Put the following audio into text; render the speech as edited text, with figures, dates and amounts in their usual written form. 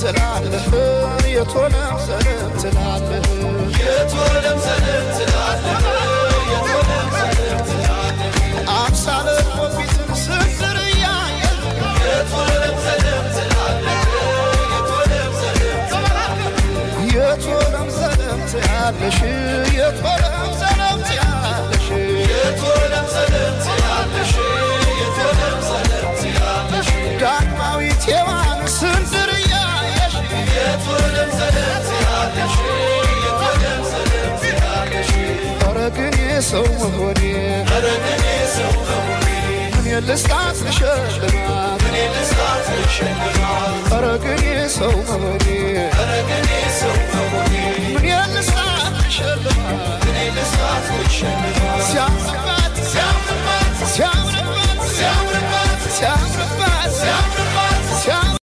ትላለህ የቶለም ሰለም ትላለህ የቶለም ሰለም ትላለህ የቶለም ሰለም ትላለህ አምሳለ ፊትን ስንዝር እያየህ የቶለም ሰለም ትላለህ የቶለም ሰለም ትላለህ የቶለም ሰለም ትያለሽ የቶለም ሰለም ትያለሽ የቶለም ሰለም ትያለሽ የቶለም ሰለም ትያለሽ ዳግማዊት ሔዋን ስንዝር እያየሽ የቶለም ሰለም ትያለሽ የቶለም ሰለም ትያለሽ ኧረ ግን የሰው መሆኔ ኧረ ግን የሰው መሆኔ ምን ልስጣት ልሸልማት ምን ልስጣት ልሸልማት ኧረ ግን የሰው መሆኔ